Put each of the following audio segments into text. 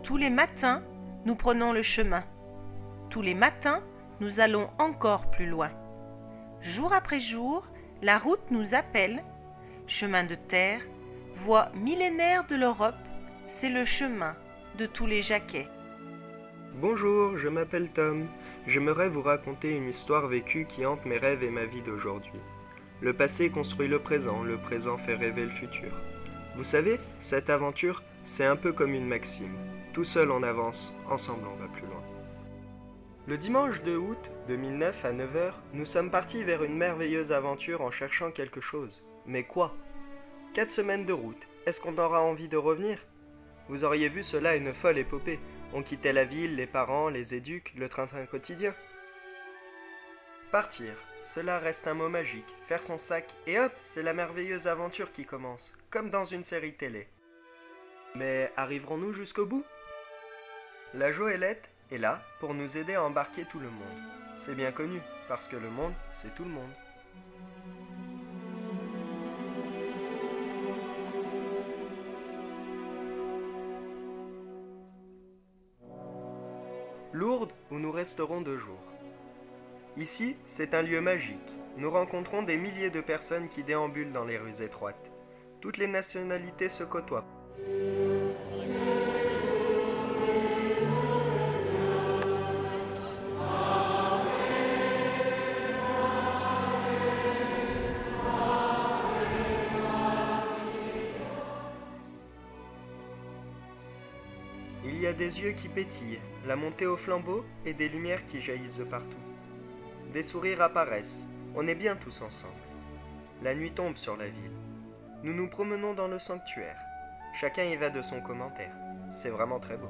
Tous les matins, nous prenons le chemin. Tous les matins, nous allons encore plus loin. Jour après jour, la route nous appelle. Chemin de terre, voie millénaire de l'Europe, c'est le chemin de tous les Jacquais. Bonjour, je m'appelle Tom. J'aimerais vous raconter une histoire vécue qui hante mes rêves et ma vie d'aujourd'hui. Le passé construit le présent fait rêver le futur. Vous savez, cette aventure, c'est un peu comme une maxime. Tout seul on avance, ensemble on va plus loin. Le dimanche 2 août 2009 à 9 h, nous sommes partis vers une merveilleuse aventure en cherchant quelque chose. Mais quoi ? 4 semaines de route, est-ce qu'on aura envie de revenir ? Vous auriez vu cela une folle épopée. On quittait la ville, les parents, les éduques, le train-train quotidien. Partir, cela reste un mot magique. Faire son sac, et hop, c'est la merveilleuse aventure qui commence, comme dans une série télé. Mais arriverons-nous jusqu'au bout ? La Joëlette est là pour nous aider à embarquer tout le monde. C'est bien connu, parce que le monde, c'est tout le monde. Lourdes, où nous resterons 2 jours. Ici, c'est un lieu magique. Nous rencontrons des milliers de personnes qui déambulent dans les rues étroites. Toutes les nationalités se côtoient. Il y a des yeux qui pétillent, la montée au flambeau et des lumières qui jaillissent de partout. Des sourires apparaissent, on est bien tous ensemble. La nuit tombe sur la ville. Nous nous promenons dans le sanctuaire. Chacun y va de son commentaire. C'est vraiment très beau.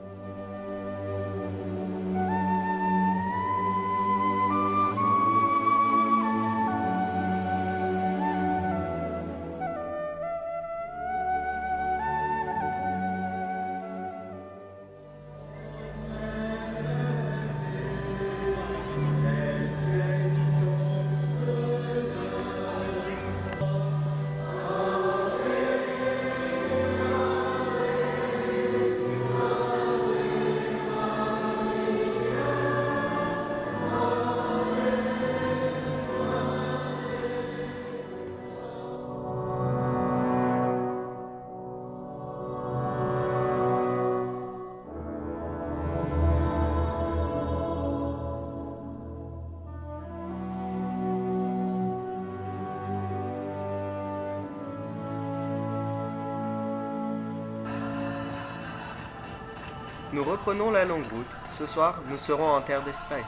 Nous reprenons la longue route. Ce soir, nous serons en terre d'Espagne.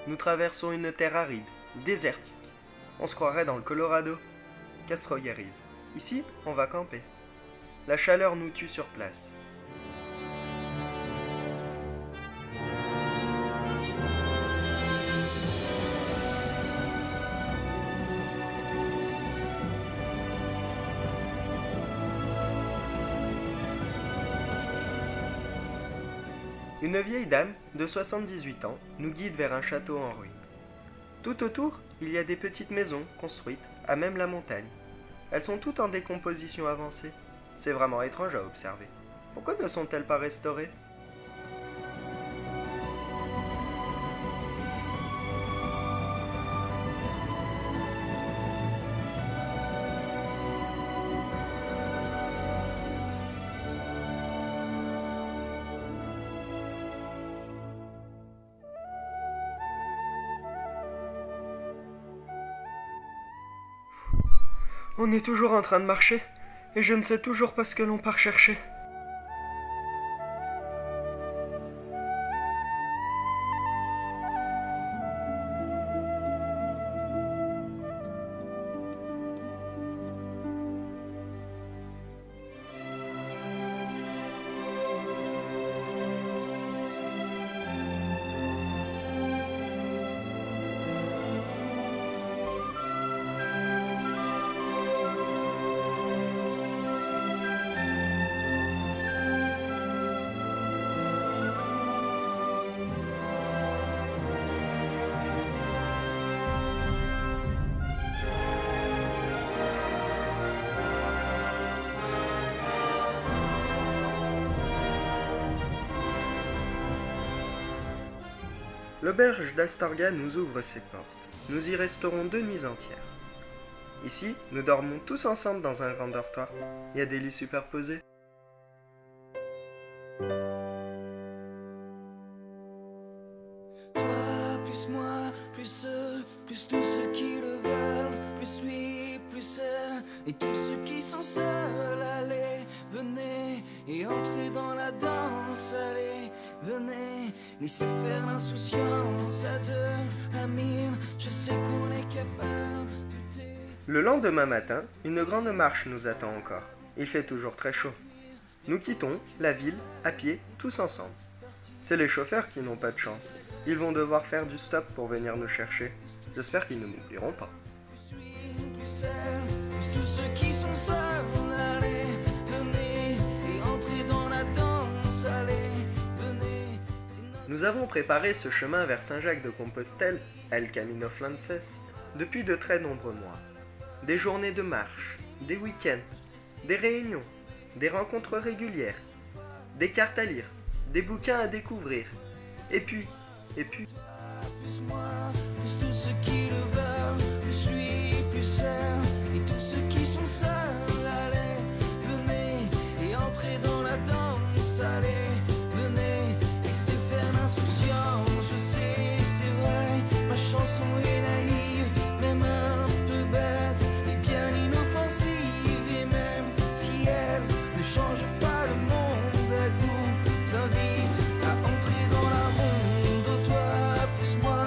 Nous traversons une terre aride, désertique. On se croirait dans le Colorado. Castroyerise. Ici, on va camper. La chaleur nous tue sur place. Une vieille dame de 78 ans nous guide vers un château en ruine. Tout autour, il y a des petites maisons construites à même la montagne. Elles sont toutes en décomposition avancée. C'est vraiment étrange à observer. Pourquoi ne sont-elles pas restaurées ? On est toujours en train de marcher, et je ne sais toujours pas ce que l'on part chercher. L'auberge d'Astorga nous ouvre ses portes. Nous y resterons 2 nuits entières. Ici, nous dormons tous ensemble dans un grand dortoir. Il y a des lits superposés. Toi, plus moi, plus eux, plus tous ceux qui le veulent, plus lui, plus elle, et tous ceux qui sont seuls, allez, venez, et entrez dans la danse, allez, venez, laissez faire l'insouciance à 2, à 1000, je sais qu'on est capable, tout est... Le lendemain matin, une grande marche nous attend encore. Il fait toujours très chaud. Nous quittons la ville à pied, tous ensemble. C'est les chauffeurs qui n'ont pas de chance. Ils vont devoir faire du stop pour venir nous chercher. J'espère qu'ils ne m'oublieront pas. Plus lui, plus elle, plus tous ceux qui sont seuls, allez, venez, et entrez dans la danse, allez, venez. Nous avons préparé ce chemin vers Saint-Jacques-de-Compostelle, El Camino Frances, depuis de très nombreux mois. Des journées de marche, des week-ends, des réunions, des rencontres régulières, des cartes à lire, des bouquins à découvrir, et puis... Plus moi, plus tous ceux qui le veulent, plus lui, plus elle, et tous ceux qui sont seuls, allez, venez, et entrez dans la danse, allez, venez, laissez faire l'insouciance, je sais, c'est vrai, ma chanson est naïve, même un peu bête, et bien inoffensive, et même si elle ne change pas le monde, elle vous invite à entrer dans la ronde, toi, plus moi,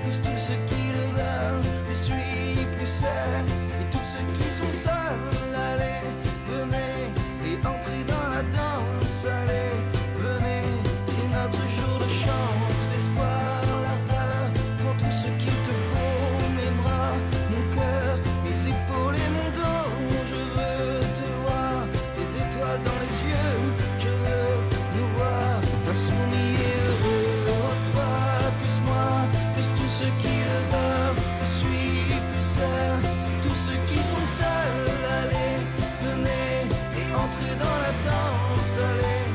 plus tous ceux qui le veulent, plus lui, plus elle, et tous ceux qui sont seuls, allez, venez, et entrez dans la danse, allez, venez, c'est notre jour de chance, d'espoir, l'ardeur, pour tous ceux qu'il te faut, mes bras, mon cœur, mes épaules et mon dos, je veux te voir, des étoiles dans les yeux, je veux nous voir, insoumis et heureux, oh, toi, plus moi, plus tous ceux qui le veulent, plus lui, plus elle, tous ceux qui sont seuls, allez, venez, et entrez dans la danse, allez,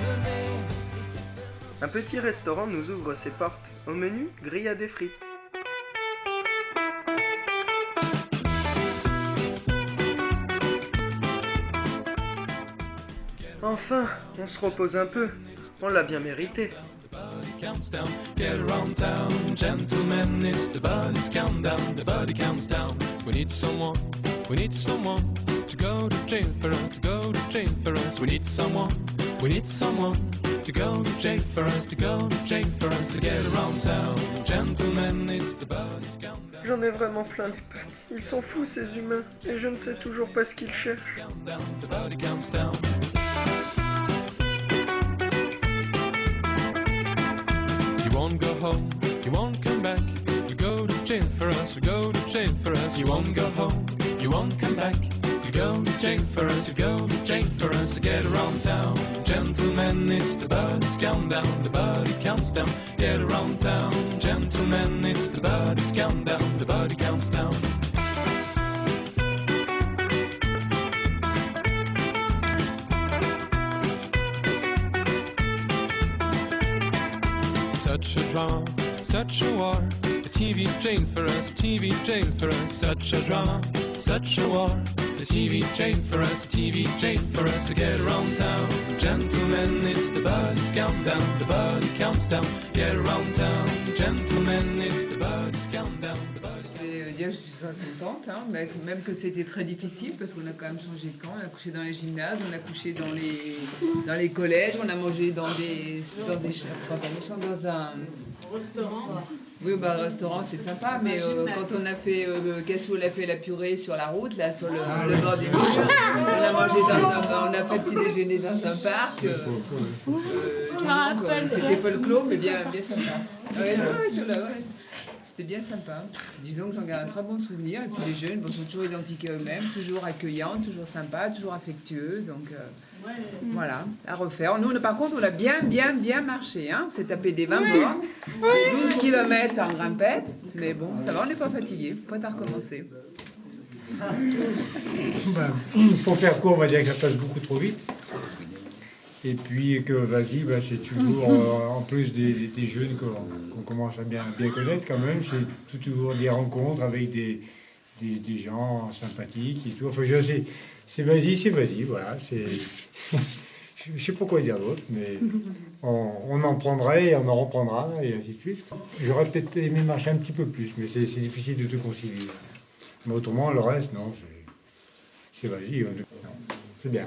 venez, laissez faire... Un petit restaurant nous ouvre ses portes. Au menu, grillades et frites. Enfin, on se repose un peu. On l'a bien mérité. Body counts down, get around town, gentlemen, it's the body's countdown, the body counts down. We need someone to go to jail for us, to go to jail for us. We need someone to go to jail for us, to go to jail for us, to get around town, gentlemen, it's the body's countdown. J'en ai vraiment plein les pattes. Ils sont fous ces humains, et je ne sais toujours pas ce qu'ils cherchent. Countdown, the body counts down. You won't go home, you won't come back. You go to jail for us, you go to jail for us. You won't go home, you won't come back. You go to jail for us, you go to jail for us. So get around town, gentlemen, it's the body's countdown, the body counts down. Get around town, gentlemen, it's the body's countdown, the body counts down. Such a drama, such a war, a TV jail for us, TV jail for us. Such a drama, such a war, a TV jail for us, TV jail for us. To get around town, gentlemen, it's the body's countdown, the body counts down. Get around town, gentlemen, it's the body's countdown, the body. Je vais dire que je suis très contente, hein, même que c'était très difficile parce qu'on a quand même changé de camp. On a couché dans les gymnases, on a couché dans les collèges, on a mangé dans un restaurant. Oui, bah, le restaurant c'est sympa, mais quand on a fait Cassou, on a fait la purée sur la route, là sur le bord du mur, on a mangé on a fait petit déjeuner dans un parc. C'était folklore, mais bien sympa. Ouais, c'était bien sympa. Disons que j'en garde un très bon souvenir. Et puis les jeunes sont toujours identiques à eux-mêmes, toujours accueillants, toujours sympas, toujours affectueux. Donc voilà, à refaire. Nous, par contre, on a bien marché. Hein. On s'est tapé des 20 bornes, 12 km en grimpette. Mais bon, ça va, on n'est pas fatigué. Prêt à recommencer. Pour faire court, on va dire que ça passe beaucoup trop vite. Et puis que vas-y, bah, c'est toujours, en plus des jeunes qu'on commence à bien connaître quand même, c'est toujours des rencontres avec des gens sympathiques et tout. Enfin, c'est vas-y, voilà. Je ne sais pas quoi dire d'autre, mais on en prendrait et on en reprendra, et ainsi de suite. J'aurais peut-être aimé marcher un petit peu plus, mais c'est difficile de tout concilier. Mais autrement, le reste, non, c'est vas-y, non, c'est bien.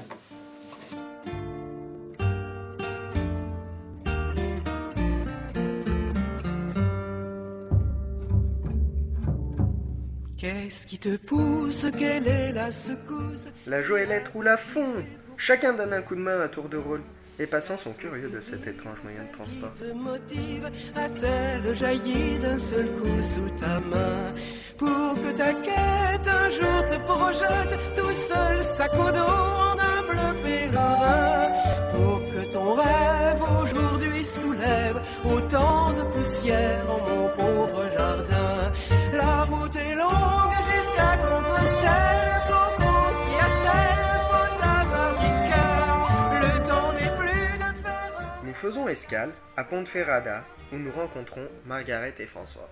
Qu'est-ce qui te pousse? Quelle est la secousse? La Joëlette roule à fond. Chacun donne un coup de main à tour de rôle. Les passants sont curieux de cet étrange moyen de transport. Te motive, a-t-elle jailli d'un seul coup sous ta main? Pour que ta quête un jour te projette tout seul, sac au dos en humble pèlerin. Pour que ton rêve aujourd'hui soulève autant de poussière en mon pauvre jardin. La route est longue jusqu'à Compostelle, pour qu'on s'y attelle, faut avoir du cœur. Le temps n'est plus de faire. Nous faisons escale à Ponteferrada, où nous rencontrons Margaret et François.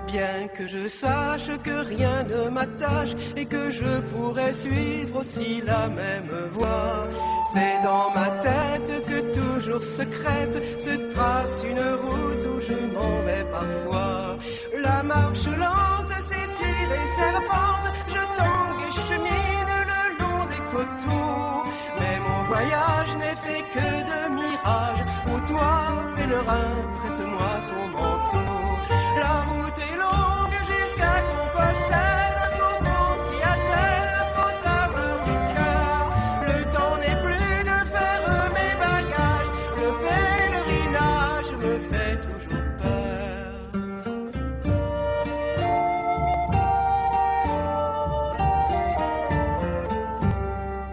Bien que je sache que rien ne m'attache et que je pourrais suivre aussi la même voie, c'est dans ma tête que toujours secrète se trace une route où je m'en vais parfois. La marche lente s'étire et serpente, je tangue et chemine le long des coteaux. Mais mon voyage n'est fait que de mirages. Ô toi, pèlerin, prête-moi ton manteau. La route est longue jusqu'à Compostelle, pour qu'on s'y attelle, faut avoir du cœur. Le temps n'est plus de faire mes bagages, le pèlerinage me fait toujours peur.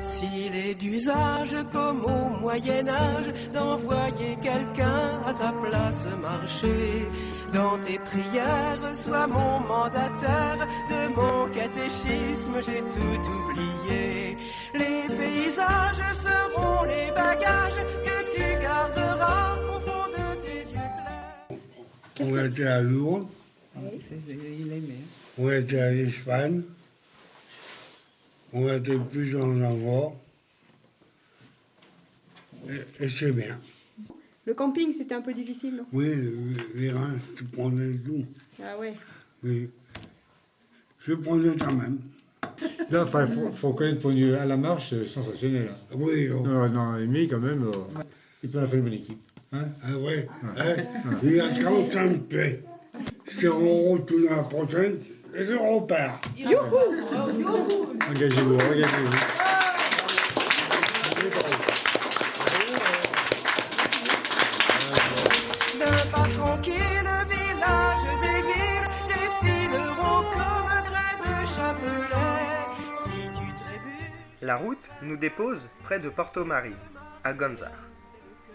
S'il est d'usage comme au Moyen-Âge d'envoyer quelqu'un à sa place marcher, dans tes prières, sois mon mandataire, de mon catéchisme j'ai tout oublié. Les paysages seront les bagages que tu garderas au fond de tes yeux clairs. On était à Lourdes, Il aimait. on était à l'Espagne, on était plusieurs endroits, et c'est bien. Le camping, c'était un peu difficile, non? Oui, les reins, tu prenais tout, Ah ouais. mais je prenais quand même. Là, enfin, faut connaître pour à la marche, sensationnel. Hein. Oui, Non, Amy, quand même, il peut en faire une bonne équipe. Hein? ah ouais, il y a 45 paix. Si on retourne la prochaine, et je repars. Engagez-vous. D'un pas tranquille, villages et villes défileront comme un grain de chapelet. Si tu trébuches. La route nous dépose près de Porto Mari, à Gonzar.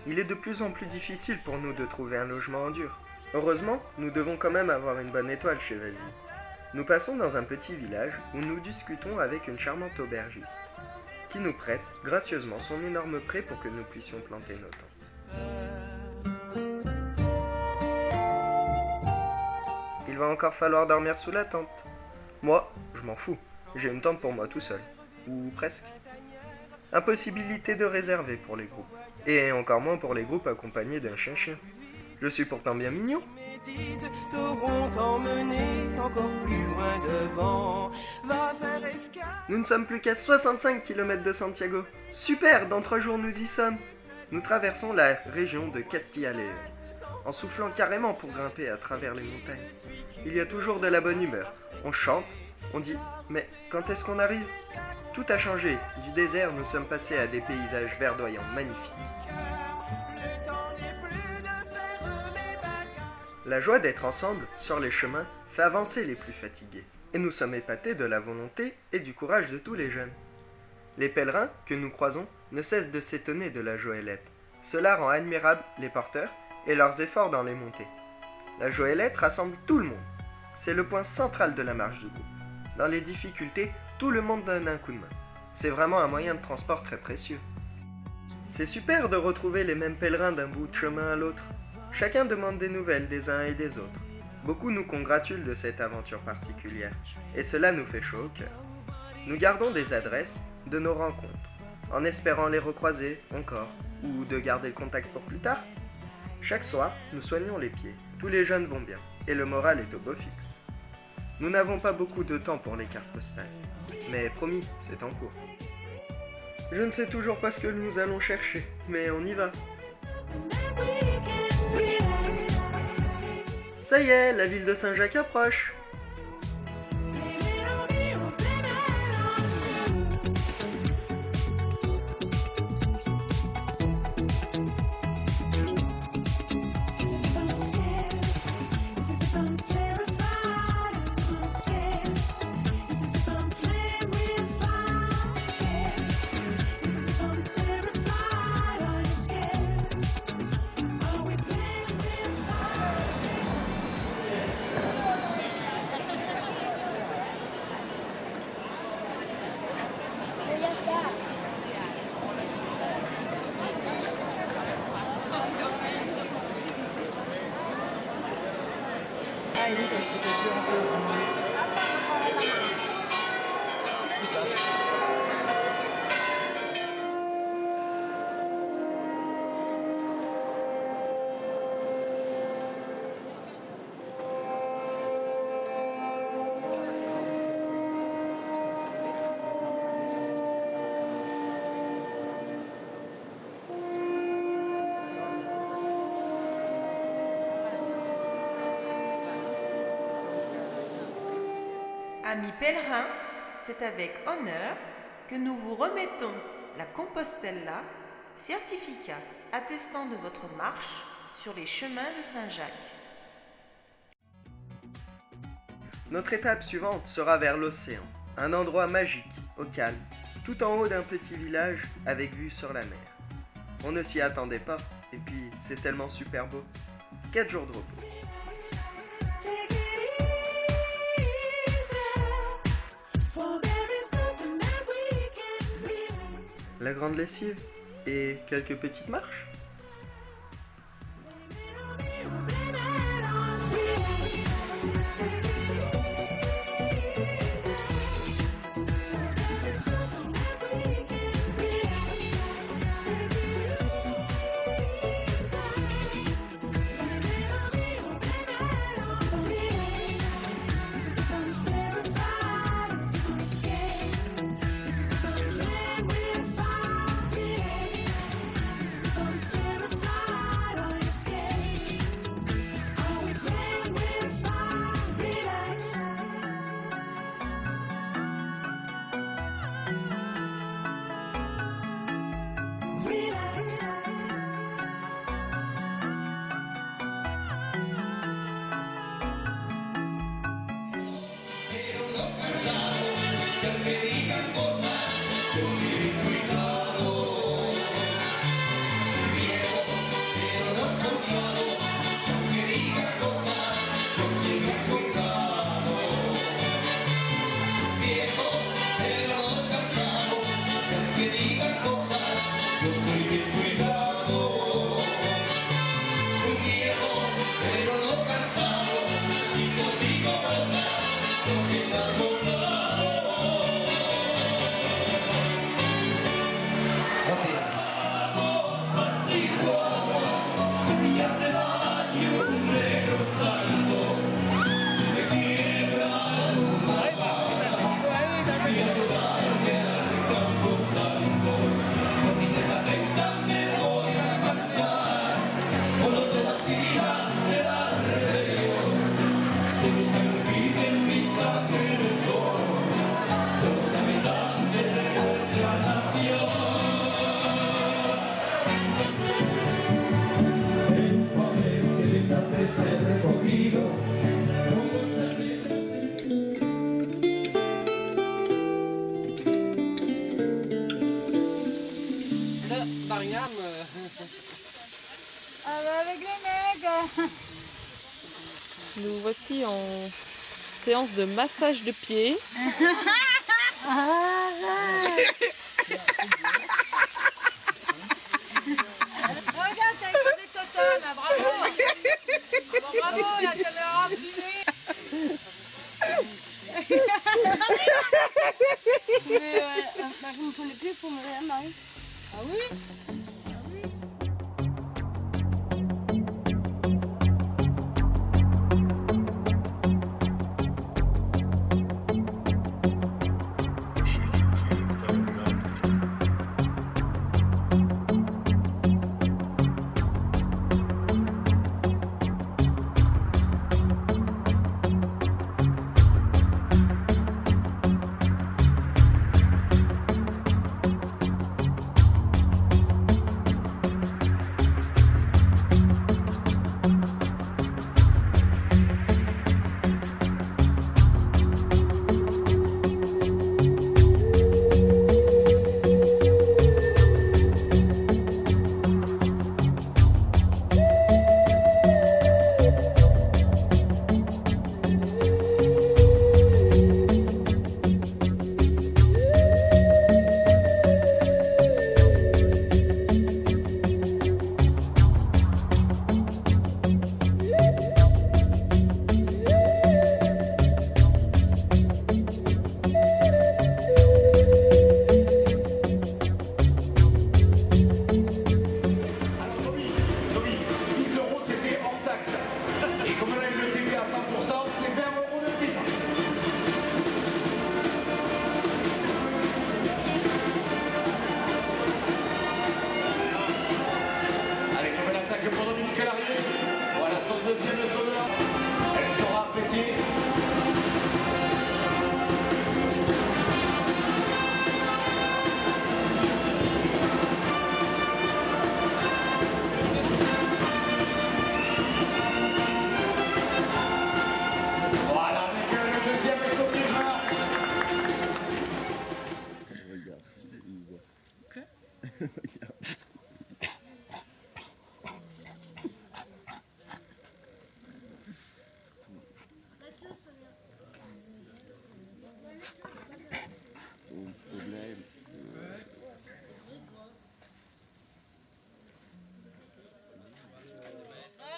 Il est de plus en plus difficile pour nous de trouver un logement en dur. Heureusement, nous devons quand même avoir une bonne étoile chez Vazy. Nous passons dans un petit village où nous discutons avec une charmante aubergiste, qui nous prête gracieusement son énorme pré pour que nous puissions planter nos tentes. Il va encore falloir dormir sous la tente. Moi, je m'en fous, j'ai une tente pour moi tout seul, ou presque. Impossibilité de réserver pour les groupes, et encore moins pour les groupes accompagnés d'un chien-chien. Je suis pourtant bien mignon. Médite, t'auront emmené encore plus loin devant. Va faire escale. Nous ne sommes plus qu'à 65 km de Santiago. Super, dans 3 jours nous y sommes. Nous traversons la région de Castilla et León, en soufflant carrément pour grimper à travers les montagnes. Il y a toujours de la bonne humeur. On chante, on dit « Mais quand est-ce qu'on arrive ?» Tout a changé. Du désert, nous sommes passés à des paysages verdoyants magnifiques. La joie d'être ensemble sur les chemins fait avancer les plus fatigués. Et nous sommes épatés de la volonté et du courage de tous les jeunes. Les pèlerins que nous croisons ne cessent de s'étonner de la Joëlette. Cela rend admirable les porteurs et leurs efforts dans les montées. La Joëlette rassemble tout le monde. C'est le point central de la marche du groupe. Dans les difficultés, tout le monde donne un coup de main. C'est vraiment un moyen de transport très précieux. C'est super de retrouver les mêmes pèlerins d'un bout de chemin à l'autre. Chacun demande des nouvelles des uns et des autres. Beaucoup nous congratulent de cette aventure particulière, et cela nous fait chaud au cœur. Nous gardons des adresses de nos rencontres, en espérant les recroiser encore, ou de garder le contact pour plus tard. Chaque soir, nous soignons les pieds, tous les jeunes vont bien, et le moral est au beau fixe. Nous n'avons pas beaucoup de temps pour les cartes postales, mais promis, c'est en cours. Je ne sais toujours pas ce que nous allons chercher, mais on y va. Ça y est, la ville de Saint-Jacques approche. Amis pèlerins, c'est avec honneur que nous vous remettons la Compostella, certificat attestant de votre marche sur les chemins de Saint-Jacques. Notre étape suivante sera vers l'océan, un endroit magique, au calme, tout en haut d'un petit village avec vue sur la mer. On ne s'y attendait pas, et puis c'est tellement super beau. 4 jours de repos. La grande lessive et quelques petites marches. Avec les mecs. Nous voici en séance de massage de pieds. Regarde, t'as écouté Toton, là, bravo. Bravo, la caméra filmée. Mais je me prends les pieds pour me réveiller, Marie. Ah oui?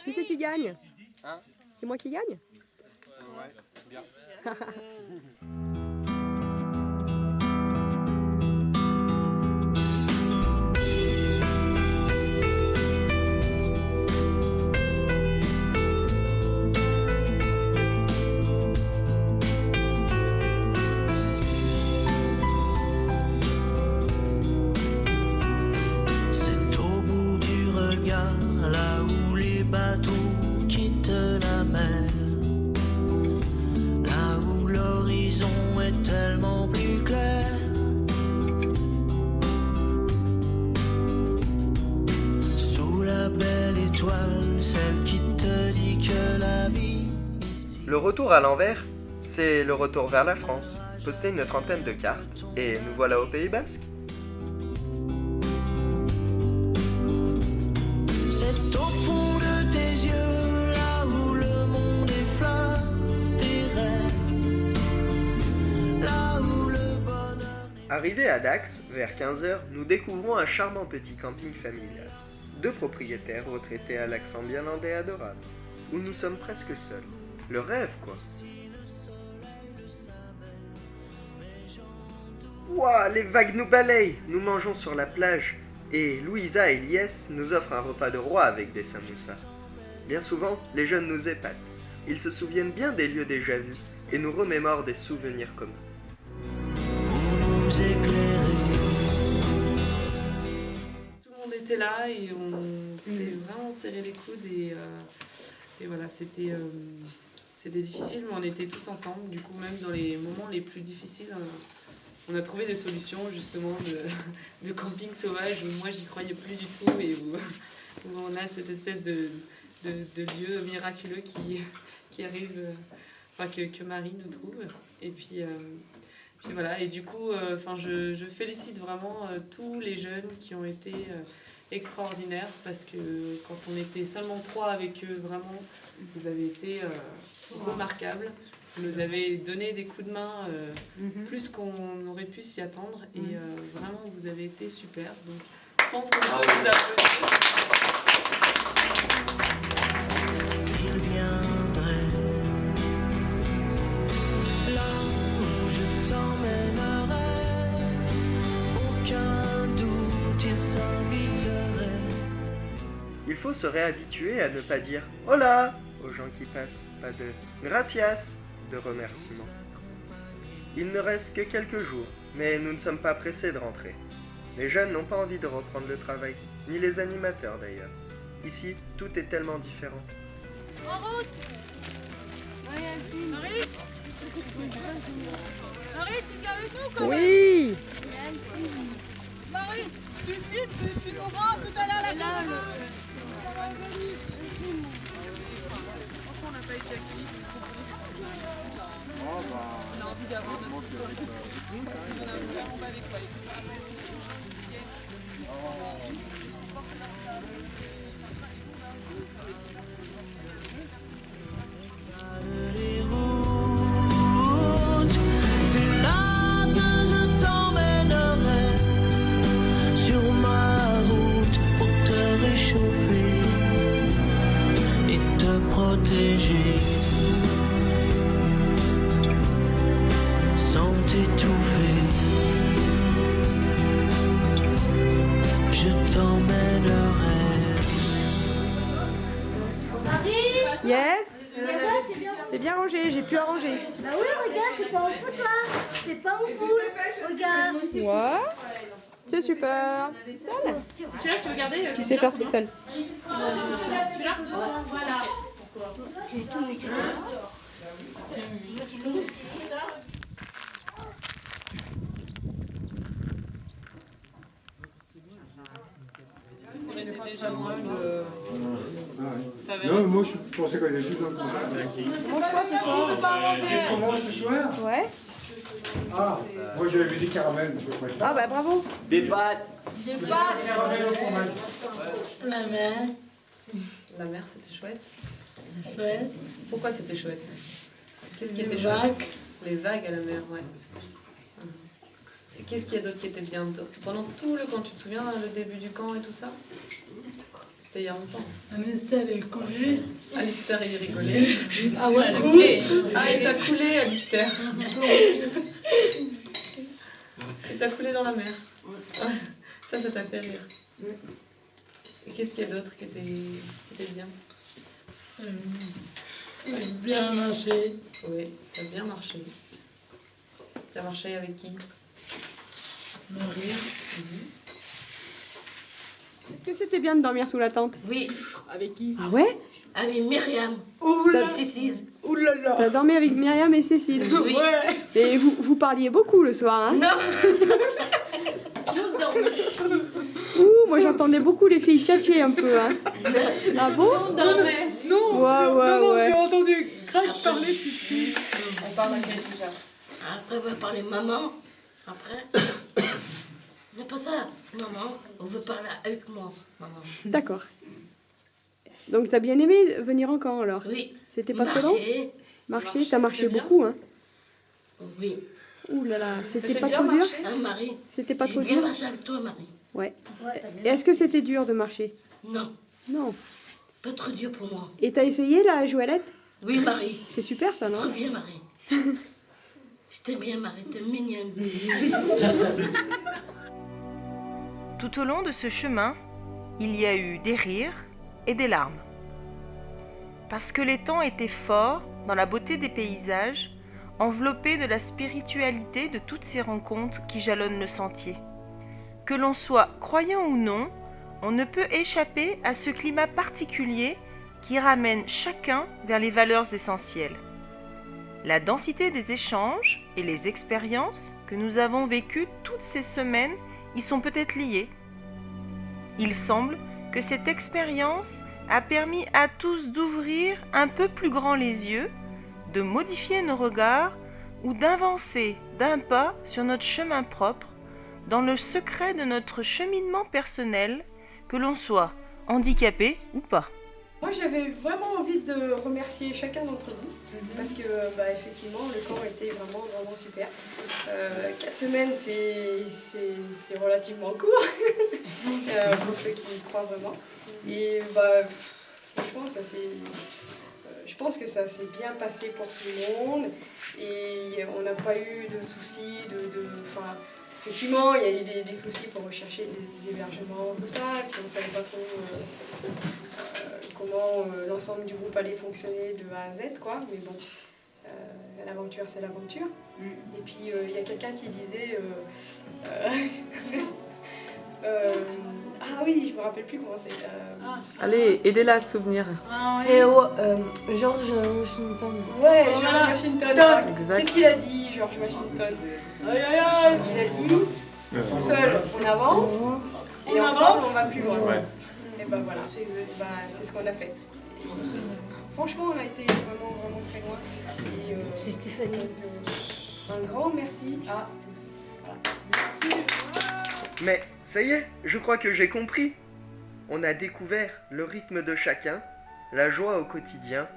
Qui c'est qui gagne? Hein? C'est moi qui gagne? Ouais, bien. C'est au bout du regard, là où les bateaux quittent la mer, là où l'horizon est tellement plus clair. Sous la belle étoile, celle qui te dit que la vie ici... Le retour à l'envers, c'est le retour vers la France. Poster une trentaine de cartes, et nous voilà au Pays Basque. C'est au fond de tes yeux, là où le monde effleure tes rêves, là où le bonheur... Arrivés à Dax, vers 15h, nous découvrons un charmant petit camping familial. 2 propriétaires retraités à l'accent bien landais adorable, où nous sommes presque seuls. Le rêve, quoi. Ouah, les vagues nous balayent. Nous mangeons sur la plage. Et Louisa et Lies nous offrent un repas de roi avec des samoussas. Bien souvent, les jeunes nous épatent. Ils se souviennent bien des lieux déjà vus et nous remémorent des souvenirs communs. Pour nous éclairer. Tout le monde était là et on s'est vraiment serré les coudes et voilà, c'était difficile, mais on était tous ensemble. Du coup, même dans les moments les plus difficiles, on a trouvé des solutions justement de camping sauvage où moi j'y croyais plus du tout et où on a cette espèce de lieu miraculeux qui arrive, enfin, que Marie nous trouve. Et puis voilà, et du coup, je félicite vraiment tous les jeunes qui ont été extraordinaires parce que quand on était seulement 3 avec eux, vraiment, vous avez été remarquables. Vous nous avez donné des coups de main plus qu'on aurait pu s'y attendre. Et vraiment, vous avez été super. Donc, je pense qu'on peut vous applaudir. Je viendrai là où je t'emmènerai. Aucun doute, il s'inviterait. Il faut se réhabituer à ne pas dire « Hola !» aux gens qui passent, pas de « Gracias !» de remerciements. Il ne reste que quelques jours, mais nous ne sommes pas pressés de rentrer. Les jeunes n'ont pas envie de reprendre le travail, ni les animateurs d'ailleurs. Ici, tout est tellement différent. En route. Marie, Marie, tu viens avec nous quand même? Oui. Marie, tu filmes, tu comprends tout à l'heure la caméra. Franchement, on n'a pas été accueillis. On a envie d'avoir notre tour. On a vraiment pas avec toi. Les routes, c'est là que je t'emmènerai sur ma route pour te réchauffer et te protéger sans t'étouffer. Je t'emmènerai. Yes. C'est bien rangé, j'ai pu arranger. Bah oui, regarde, c'est pas en foutoir, c'est pas en boule. Regarde. Ouais. C'est super. Seule. C'est celui-là que tu veux garder? Tu sais faire toute seule. Celui-là? Voilà. J'ai tout mis. On était déjà moins de... Non, moi je pensais qu'on était tous dans le contact. Qu'est-ce qu'on mange ce soir? Ouais. Ah, moi j'avais des caramels. Ah bah bravo. Des pâtes. Des pâtes. Des caramels au fromage. La mer. La mer, c'était chouette. Chouette. Pourquoi c'était chouette? Qu'est-ce qui était Les chouette? vagues. Les vagues à la mer, ouais. Et qu'est-ce qu'il y a d'autre qui était bien? Pendant tout le camp, tu te souviens, le début du camp et tout ça? C'était il y a longtemps. Alistair est collé. Alistair, il rigolait. Ah ouais, elle a coulé. Ah, il t'a coulé, Alistair. Il t'a coulé dans la mer. Ça t'a fait rire. Et qu'est-ce qu'il y a d'autre qui était bien? Bien marché. Oui, tu as bien marché. Tu as marché avec qui? Marie. Est-ce que c'était bien de dormir sous la tente? Oui. Avec qui? Ah ouais? Avec Myriam. Et Cécile. Ouh là là. T'as dormi avec Myriam et Cécile? Oui. Ouais. Et vous parliez beaucoup le soir, hein? Non. Ouh, moi j'entendais beaucoup les filles tchatcher un peu, hein? Ah bon? Non, ouais. j'ai entendu Greg parler. On parle à quel déjà? Après, on va parler maman. Après, il n'y a pas ça. Maman, on veut parler avec moi. Maman. D'accord. Donc t'as bien aimé venir en camp alors? Oui. C'était pas trop long? Marcher, t'as marché beaucoup, hein? Oui. Ouh là là, c'était pas bien trop dur? marché. Hein, Marie? C'était pas trop J'ai bien dur? marché avec toi, Marie. Ouais. Ouais, t'as bien Et est-ce que c'était dur de marcher? Non, Non. pas trop dur pour moi. Et t'as essayé la Joëlette? Oui, Marie. C'est super ça, non? Trop bien, Marie. Je t'aime bien, Marie, t'es mignonne. Tout au long de ce chemin, il y a eu des rires et des larmes. Parce que les temps étaient forts dans la beauté des paysages, enveloppés de la spiritualité de toutes ces rencontres qui jalonnent le sentier. Que l'on soit croyant ou non, on ne peut échapper à ce climat particulier qui ramène chacun vers les valeurs essentielles. La densité des échanges et les expériences que nous avons vécues toutes ces semaines y sont peut-être liées. Il semble que cette expérience a permis à tous d'ouvrir un peu plus grand les yeux, de modifier nos regards ou d'avancer d'un pas sur notre chemin propre dans le secret de notre cheminement personnel, que l'on soit handicapé ou pas. Moi, j'avais vraiment envie de remercier chacun d'entre vous, parce que, effectivement, le camp était vraiment, vraiment super. 4 semaines, c'est relativement court, pour ceux qui y croient vraiment. Et franchement, je pense que ça s'est bien passé pour tout le monde, et on n'a pas eu de soucis, effectivement, il y a eu des soucis pour rechercher des hébergements, tout ça, et puis on ne savait pas trop comment l'ensemble du groupe allait fonctionner de A à Z, quoi. Mais bon, l'aventure, c'est l'aventure. Et puis, il y a quelqu'un qui disait... ah oui, je me rappelle plus comment c'est. Allez, aidez-la à se souvenir. George Washington. Ouais, George Washington. Exact. Qu'est-ce qu'il a dit, George Washington? Il a dit, tout seul, on avance, et ensemble, on va plus loin. Ouais. Et ben voilà, c'est ce qu'on a fait. Et, franchement, on a été vraiment, vraiment très loin. Et un grand merci à tous. Voilà. Mais ça y est, je crois que j'ai compris. On a découvert le rythme de chacun, la joie au quotidien,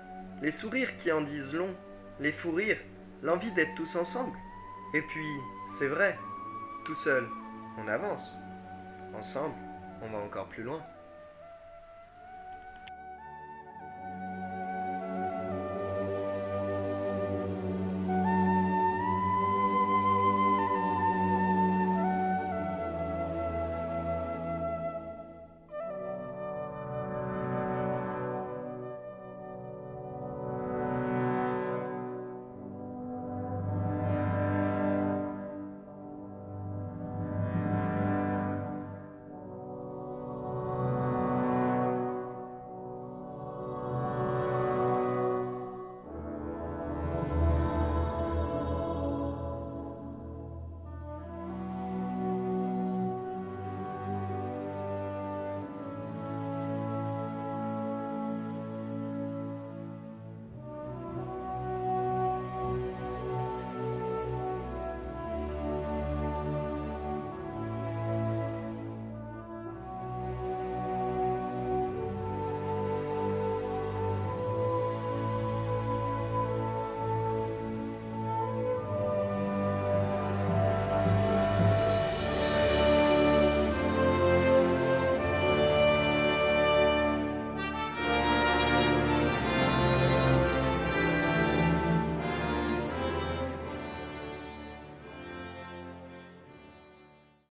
les sourires qui en disent long, les fous rires, l'envie d'être tous ensemble. Et puis, c'est vrai, tout seul, on avance. Ensemble, on va encore plus loin.